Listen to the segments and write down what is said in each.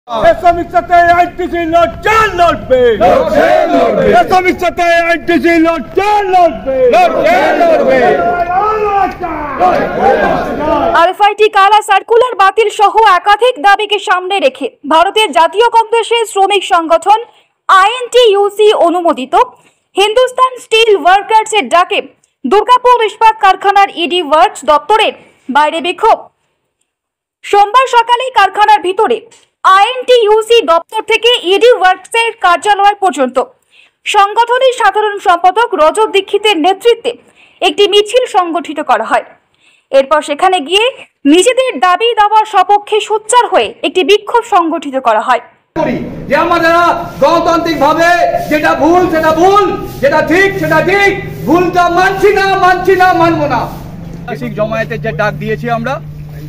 শ্রমিক সাথে আইটিসি লড়ছে লড়বে, শ্রমিক সাথে আইটিসি লড়ছে লড়বে। আরএফআইডি কালা সার্কুলার বাতিল সহ একাধিক দাবিকে সামনে রেখে ভারতের জাতীয় কংগ্রেসের শ্রমিক সংগঠন আইএনটিইউসি অনুমোদিত হিন্দুস্তান স্টিল ওয়ার্কার্সের ডাকে দুর্গাপুর ইস্পাত কারখানার ইডি ওয়ার্কস দপ্তরের বাইরে বিক্ষোভ। সোমবার সকালে কারখানার ভিতরে আইএনটিইউসি দপ্তর থেকে ইডি ওয়ার্কসের কার্যালয় পর্যন্ত সংগঠনের সাধারণ সম্পাদক রজত দীক্ষিতের নেতৃত্বে একটি মিছিল সংগঠিত করা হয়। এরপর সেখানে গিয়ে নিজেদের দাবি দাওয়ার সপক্ষে সোচ্চার হয়ে একটি বিক্ষোভ সংগঠিত করা হয়। যে আমরা গণতান্ত্রিক ভাবে যেটা ভুল সেটা ভুল, যেটা ঠিক সেটা ঠিক, ভুলটা মানছি না মানবো না। ঐতিহাসিক জমায়েতের যে ডাক দিয়েছি আমরা,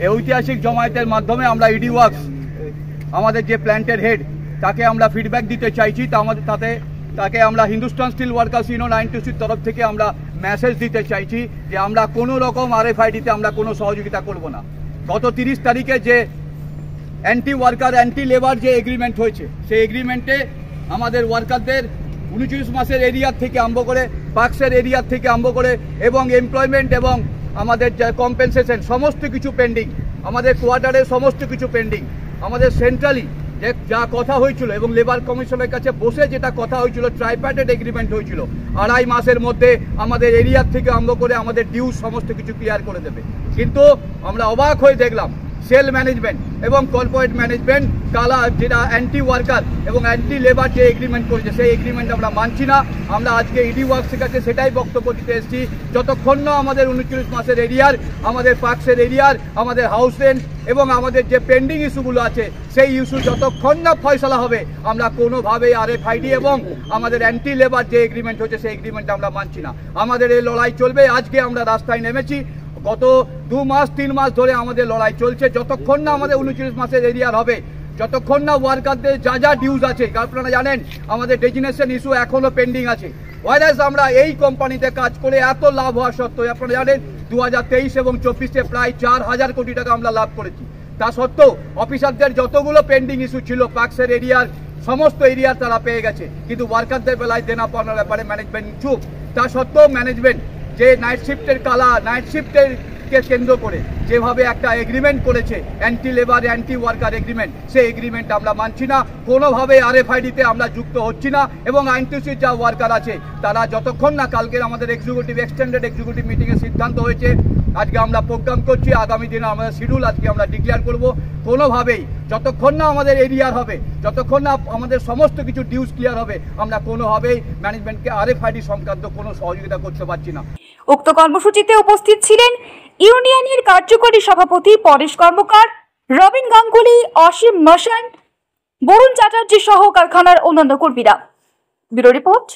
এই ঐতিহাসিক জমায়েতের মাধ্যমে আমরা ইডি ওয়ার্কস আমাদের যে প্ল্যান্টের হেড তাকে আমরা ফিডব্যাক দিতে চাইছি। তাকে আমরা হিন্দুস্তান স্টিল ওয়ার্কার্স ইউনিয়ন আইএনটিইউসির তরফ থেকে আমরা মেসেজ দিতে চাইছি যে আমরা কোনো রকম আরএফআইডিতে আমরা কোনো সহযোগিতা করব না। গত 30 তারিখে যে অ্যান্টি ওয়ার্কার অ্যান্টি লেবার যে এগ্রিমেন্ট হয়েছে, সেই এগ্রিমেন্টে আমাদের ওয়ার্কারদের 29 মাসের এরিয়ার থেকে আরম্ভ করে পাক্সের এরিয়ার থেকে আরম্ভ করে এবং এমপ্লয়মেন্ট এবং আমাদের যে কম্পেনসেশন সমস্ত কিছু পেন্ডিং, আমাদের কোয়ার্টারের সমস্ত কিছু পেন্ডিং, আমাদের সেন্ট্রালি যে যা কথা হয়েছিল এবং লেবার কমিশনের কাছে বসে যেটা কথা হয়েছিল, ট্রাইপ্যাটেড এগ্রিমেন্ট হয়েছিল 2.5 মাসের মধ্যে আমাদের এরিয়ার থেকে আরম্ভ করে আমাদের ডিউজ সমস্ত কিছু ক্লিয়ার করে দেবে। কিন্তু আমরা অবাক হয়ে দেখলাম সেল ম্যানেজমেন্ট এবং কর্পোরেট ম্যানেজমেন্ট কালা যেটা অ্যান্টি ওয়ার্কার এবং অ্যান্টি লেবার যে এগ্রিমেন্ট করেছে সেই এগ্রিমেন্ট আমরা মানছি না। আমরা আজকে ইডি ওয়ার্কসের কাছে সেটাই বক্তব্য দিতে এসেছি, যতক্ষণ না আমাদের 29 মাসের এরিয়ার, আমাদের পাক্সের এরিয়ার, আমাদের হাউস রেন্ট এবং আমাদের যে পেন্ডিং ইস্যুগুলো আছে সেই ইস্যু যতক্ষণ না ফয়সলা হবে আমরা কোনোভাবেই আরএফআইডি এবং আমাদের অ্যান্টি লেবার যে এগ্রিমেন্ট হচ্ছে সেই এগ্রিমেন্ট আমরা মানছি না। আমাদের এই লড়াই চলবে। আজকে আমরা রাস্তায় নেমেছি, গত 2 মাস 3 মাস ধরে আমাদের লড়াই চলছে। যতক্ষণ না আমাদের 29 মাসের এরিয়ার হবে, যতক্ষণ না ওয়ার্কারদের যা ডিউজ আছে, আপনারা জানেন আমাদের ডেজিগনেশন ইস্যু এখনো পেন্ডিং আছে। ওয়াইরাস আমরা এই কোম্পানিতে কাজ করে এত লাভ হওয়া সত্ত্বেও, আপনারা জানেন 2023 এবং 24-এ প্রায় 4000 কোটি টাকা আমরা লাভ করেছি। তা সত্ত্বেও অফিসারদের যতগুলো পেন্ডিং ইস্যু ছিল পাক্সের এরিয়ার সমস্ত এরিয়ার তারা পেয়ে গেছে, কিন্তু ওয়ার্কারদের বেলায় দেনা পাওনার ব্যাপারে ম্যানেজমেন্ট চুপ। তা সত্ত্বেও ম্যানেজমেন্ট যে নাইট শিফটের কে কেন্দ্র করে যেভাবে একটা এগ্রিমেন্ট করেছে anti labour anti worker agreement, সেই এগ্রিমেন্ট আমরা মানছি না। কোনোভাবে আরএফআইডিতে আমরা যুক্ত হচ্ছি না এবং আইএনটিইউসির যা ওয়ার্কার আছে তারা যতক্ষণ না, কালকের আমাদের এক্সটেন্ডেড এক্সিকিউটিভ মিটিংয়ে সিদ্ধান্ত হয়েছে, আজকে আমরা প্রোগ্রাম করছি, আগামী দিনে আমাদের শিডিউল আজকে আমরা ডিক্লেয়ার করব। কোনোভাবেই যতক্ষণ না আমাদের এরিয়ার হবে, যতক্ষণ না আমাদের সমস্ত কিছু ডিউজ ক্লিয়ার হবে, আমরা কোনোভাবেই ম্যানেজমেন্টকে আরএফআইডি সংক্রান্ত কোনো সহযোগিতা করতে পারছি না। উক্ত কর্মসূচিতে উপস্থিত ছিলেন ইউনিয়নের কার্যকরী সভাপতি পরেশ কর্মকার, রবিন গাঙ্গুলি, অসীম মশান, বরুণ চ্যাটার্জি সহ কারখানার অন্যান্য কর্মীরা। Bureau report,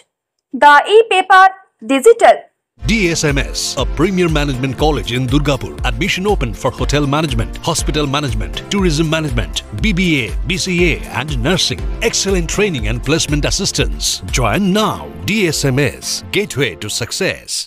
the e-paper digital. DSMS, a premier management college in Durgapur. Admission open for hotel management, hospital management, tourism management, BBA, BCA and nursing. Excellent training and placement assistance. Join now. DSMS, gateway to success.